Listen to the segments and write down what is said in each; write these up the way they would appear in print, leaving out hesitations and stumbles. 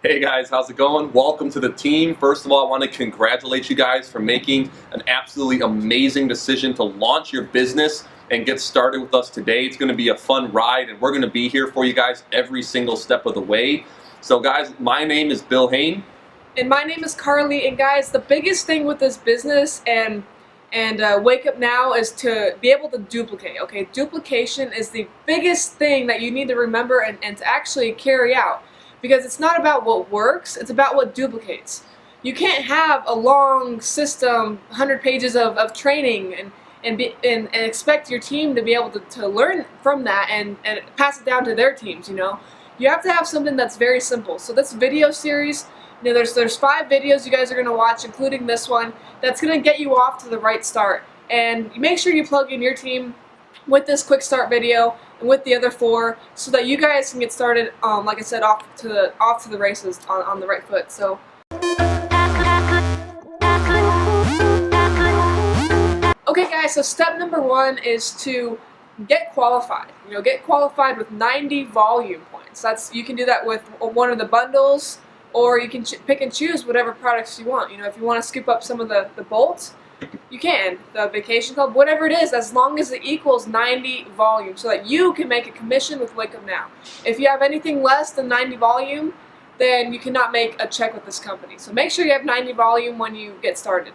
Hey guys, how's it going? Welcome to the team. First of all, I want to congratulate you guys for making an absolutely amazing decision to launch your business and get started with us today. It's going to be a fun ride, and we're going to be here for you guys every single step of the way. So guys, my name is Billhehn. And my name is Carly. And guys, the biggest thing with this business and Wake Up Now is to be able to duplicate. Okay, duplication is the biggest thing that you need to remember and to actually carry out. Because it's not about what works, it's about what duplicates. You can't have a long system, 100 pages of training and expect your team to be able to learn from that and pass it down to their teams, you know. You have to have something that's very simple. So this video series, you know, there's 5 videos you guys are going to watch, including this one, that's going to get you off to the right start. And make sure you plug in your team with this quick start video and with the other 4, so that you guys can get started, like I said, off to the races on the right foot. So. Okay, guys. So step number 1 is to get qualified. You know, get qualified with 90 volume points. You can do that with one of the bundles, or you can pick and choose whatever products you want. You know, if you want to scoop up some of the bolts, you can, the vacation club, whatever it is, as long as it equals 90 volume, so that you can make a commission with Wake Up Now. If you have anything less than 90 volume, then you cannot make a check with this company. So make sure you have 90 volume when you get started.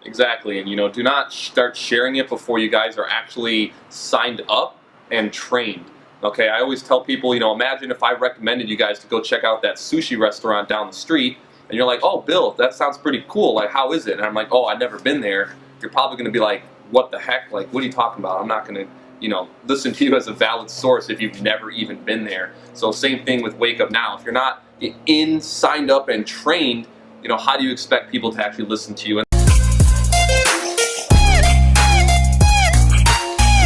Exactly, and you know, do not start sharing it before you guys are actually signed up and trained. Okay, I always tell people, you know, imagine if I recommended you guys to go check out that sushi restaurant down the street, and you're like, oh, Bill, that sounds pretty cool. Like, how is it? And I'm like, oh, I've never been there. You're probably going to be like, what the heck? Like, what are you talking about? I'm not going to, you know, listen to you as a valid source if you've never even been there. So same thing with Wake Up Now. If you're not signed up and trained, you know, how do you expect people to actually listen to you? And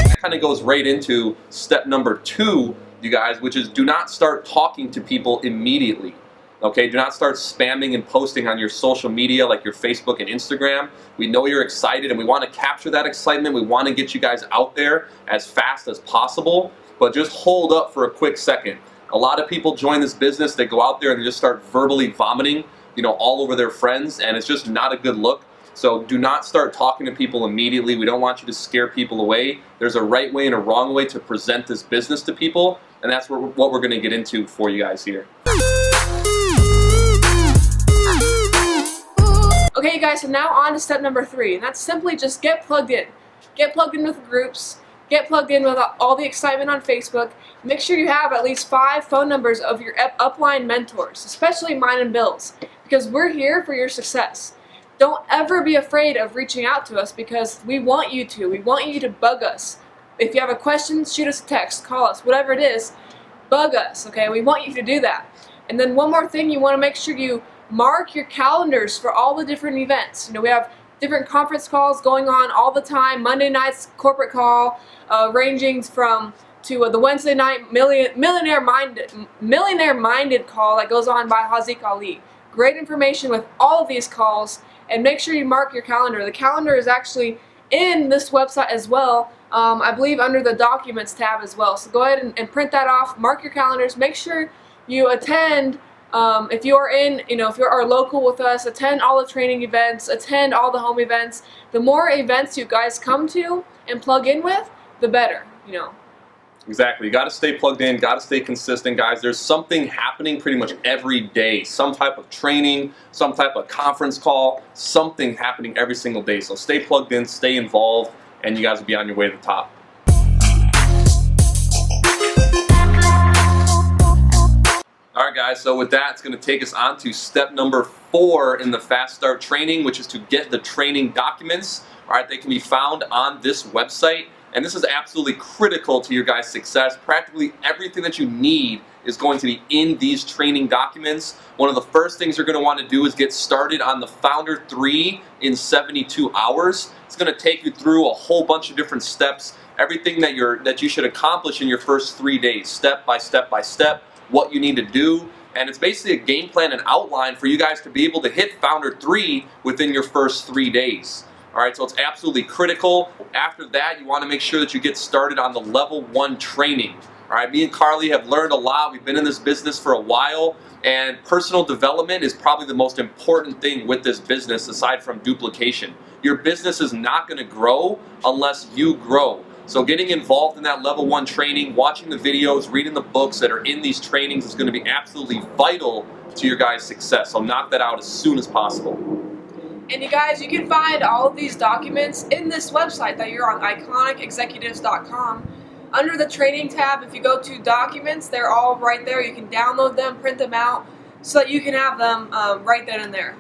that kind of goes right into step number 2, you guys, which is do not start talking to people immediately. Okay, do not start spamming and posting on your social media like your Facebook and Instagram. We know you're excited and we want to capture that excitement. We want to get you guys out there as fast as possible, but just hold up for a quick second. A lot of people join this business, they go out there and they just start verbally vomiting, you know, all over their friends, and it's just not a good look. So do not start talking to people immediately. We don't want you to scare people away. There's a right way and a wrong way to present this business to people, and that's what we're going to get into for you guys here. Okay, guys, so now on to step number 3, and that's simply just get plugged in. Get plugged in with groups, get plugged in with all the excitement on Facebook. Make sure you have at least 5 phone numbers of your upline mentors, especially mine and Bill's, because we're here for your success. Don't ever be afraid of reaching out to us, because we want you to. We want you to bug us. If you have a question, shoot us a text, call us, whatever it is, bug us, okay? We want you to do that. And then one more thing, you want to make sure you mark your calendars for all the different events. You know, we have different conference calls going on all the time. Monday night's corporate call, ranging from the Wednesday night millionaire minded call that goes on by Haziq Ali. Great information with all of these calls, and make sure you mark your calendar. The calendar is actually in this website as well. I believe under the documents tab as well. So go ahead and print that off. Mark your calendars. Make sure you attend. If you are local with us, attend all the training events, attend all the home events. The more events you guys come to and plug in with, the better, you know. Exactly. You got to stay plugged in, got to stay consistent, guys. There's something happening pretty much every day. Some type of training, some type of conference call, something happening every single day. So stay plugged in, stay involved, and you guys will be on your way to the top. Alright guys, so with that, it's going to take us on to step number 4 in the Fast Start training, which is to get the training documents. Alright, they can be found on this website, and this is absolutely critical to your guys' success. Practically everything that you need is going to be in these training documents. One of the first things you're going to want to do is get started on the Founder 3 in 72 hours. It's going to take you through a whole bunch of different steps, everything that you should accomplish in your first 3 days, step by step by step, what you need to do, and it's basically a game plan and outline for you guys to be able to hit Founder 3 within your first 3 days. All right, so it's absolutely critical. After that, you want to make sure that you get started on the level 1 training. All right, me and Carly have learned a lot. We've been in this business for a while, and personal development is probably the most important thing with this business aside from duplication. Your business is not going to grow unless you grow. So getting involved in that level 1 training, watching the videos, reading the books that are in these trainings is going to be absolutely vital to your guys' success. So knock that out as soon as possible. And you guys, you can find all of these documents in this website that you're on, iconicexecutives.com. Under the training tab, if you go to documents, they're all right there. You can download them, print them out, so that you can have them right then and there.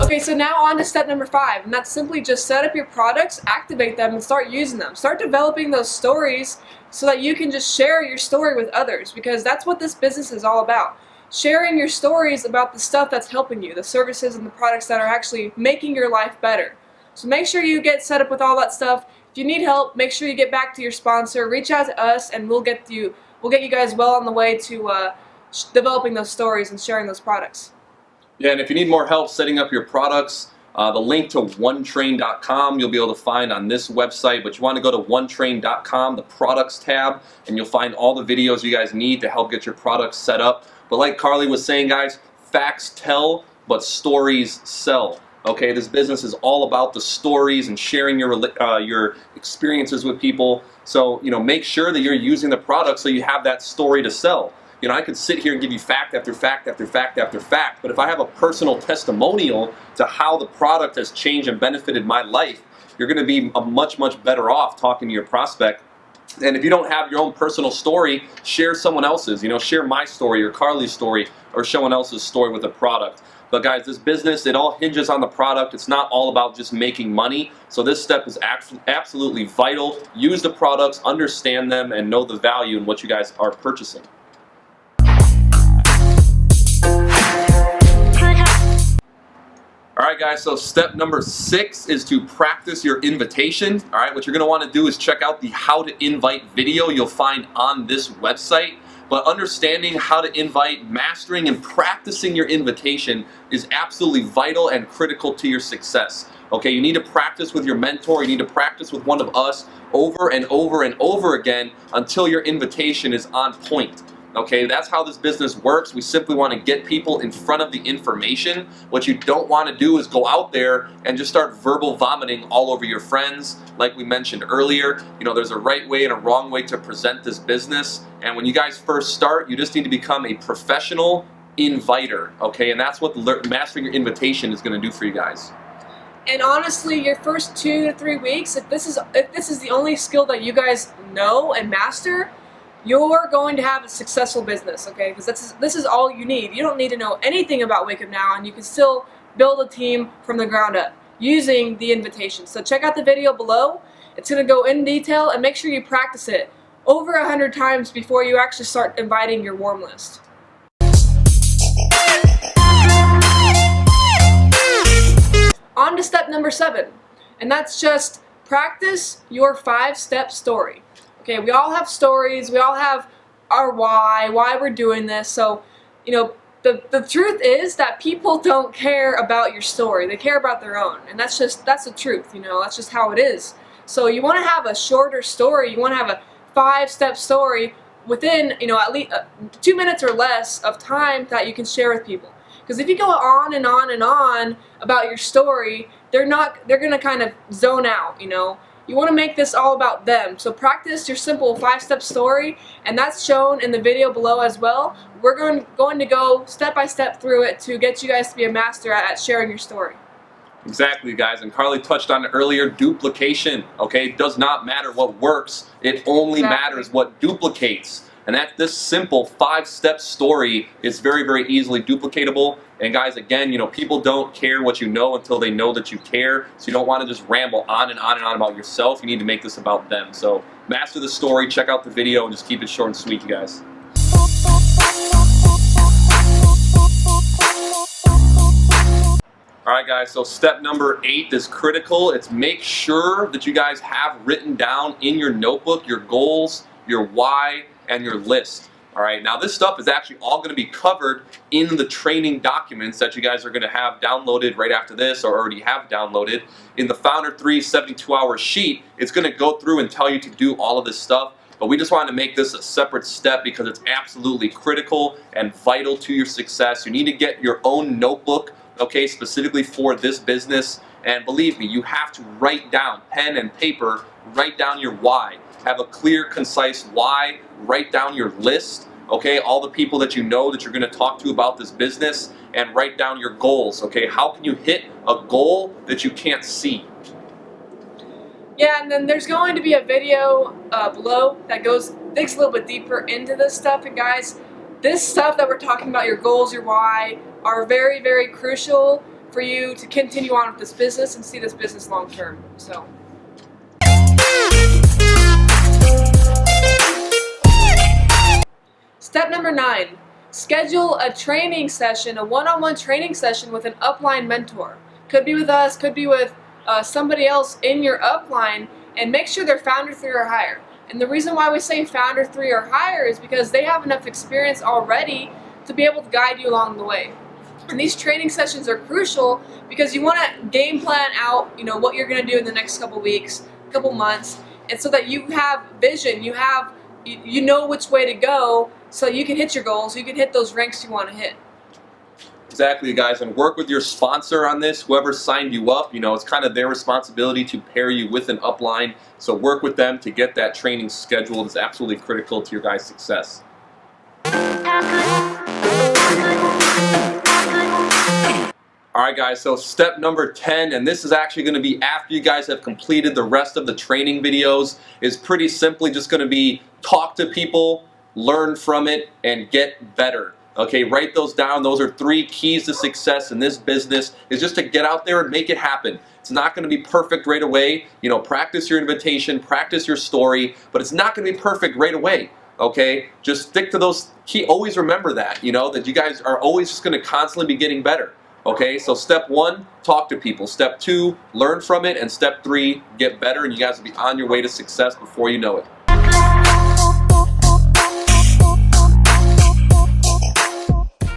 Okay, so now on to step number 5, and that's simply just set up your products, activate them, and start using them. Start developing those stories so that you can just share your story with others, because that's what this business is all about. Sharing your stories about the stuff that's helping you, the services and the products that are actually making your life better. So make sure you get set up with all that stuff. If you need help, make sure you get back to your sponsor, reach out to us, and we'll get you guys well on the way to developing those stories and sharing those products. Yeah, and if you need more help setting up your products, the link to onetrain.com you'll be able to find on this website, but you want to go to onetrain.com, the products tab, and you'll find all the videos you guys need to help get your products set up. But like Carly was saying, guys, facts tell, but stories sell. Okay, this business is all about the stories and sharing your experiences with people. So, make sure that you're using the product so you have that story to sell. I could sit here and give you fact after fact after fact after fact, but if I have a personal testimonial to how the product has changed and benefited my life, you're going to be a much, much better off talking to your prospect. And if you don't have your own personal story, share someone else's. Share my story or Carly's story or someone else's story with a product. But guys, this business, it all hinges on the product. It's not all about just making money. So this step is absolutely vital. Use the products, understand them, and know the value in what you guys are purchasing. Alright guys, so step number 6 is to practice your invitation. Alright, what you're going to want to do is check out the how to invite video you'll find on this website. But understanding how to invite, mastering, and practicing your invitation is absolutely vital and critical to your success. Okay, you need to practice with your mentor, you need to practice with one of us over and over and over again until your invitation is on point. Okay, that's how this business works. We simply want to get people in front of the information. What you don't want to do is go out there and just start verbal vomiting all over your friends. Like we mentioned earlier, there's a right way and a wrong way to present this business. And when you guys first start, you just need to become a professional inviter. Okay, and that's what mastering your invitation is going to do for you guys. And honestly, your first 2 to 3 weeks, if this is the only skill that you guys know and master, you're going to have a successful business, okay? Because this is all you need. You don't need to know anything about Wake Up Now, and you can still build a team from the ground up using the invitation. So check out the video below. It's going to go in detail, and make sure you practice it over 100 times before you actually start inviting your warm list. On to step number 7, and that's just practice your 5-step story. Okay, we all have stories, we all have our why we're doing this. So, the truth is that people don't care about your story. They care about their own. And that's the truth, that's just how it is. So you want to have a shorter story, you want to have a 5-step story within, at least 2 minutes or less of time that you can share with people. Because if you go on and on and on about your story, they're going to kind of zone out, You want to make this all about them. So practice your simple 5-step story, and that's shown in the video below as well. We're going to go step by step through it to get you guys to be a master at sharing your story. Exactly, guys, and Carly touched on it earlier, duplication. Okay, it does not matter what works, it only matters what duplicates. And this simple 5-step story is very, very easily duplicatable. And guys, again, people don't care what you know until they know that you care. So you don't want to just ramble on and on and on about yourself. You need to make this about them. So master the story, check out the video, and just keep it short and sweet, you guys. Alright guys, so step number 8 is critical. It's make sure that you guys have written down in your notebook your goals, your why, and your list. All right, now this stuff is actually all going to be covered in the training documents that you guys are going to have downloaded right after this, or already have downloaded. In the Founder 3 72-hour sheet, it's going to go through and tell you to do all of this stuff. But we just wanted to make this a separate step because it's absolutely critical and vital to your success. You need to get your own notebook, okay, specifically for this business. And believe me, you have to write down, pen and paper, write down your why. Have a clear, concise why. Write down your list, okay, all the people that you know that you're going to talk to about this business, and write down your goals, okay? How can you hit a goal that you can't see? Yeah, and then there's going to be a video below that digs a little bit deeper into this stuff. And guys, this stuff that we're talking about, your goals, your why, are very, very crucial for you to continue on with this business and see this business long term. So. Step number 9, schedule a training session, a one-on-one training session with an upline mentor. Could be with us, could be with somebody else in your upline, and make sure they're Founder 3 or higher. And the reason why we say Founder 3 or higher is because they have enough experience already to be able to guide you along the way. And these training sessions are crucial because you want to game plan out, what you're going to do in the next couple weeks, couple months, and so that you have vision, you know which way to go, so you can hit your goals, you can hit those ranks you want to hit. Exactly, guys, and work with your sponsor on this. Whoever signed you up, it's kind of their responsibility to pair you with an upline. So work with them to get that training scheduled. It's absolutely critical to your guys' success. All right, guys, so step number 10, and this is actually going to be after you guys have completed the rest of the training videos, is pretty simply just going to be talk to people, learn from it, and get better. Okay, write those down. Those are 3 keys to success in this business, is just to get out there and make it happen. It's not going to be perfect right away. Practice your invitation, practice your story, but it's not going to be perfect right away. Okay, just stick to those key. Always remember that, that you guys are always just going to constantly be getting better. Okay, so step 1, talk to people. Step 2, learn from it. And step 3, get better, and you guys will be on your way to success before you know it.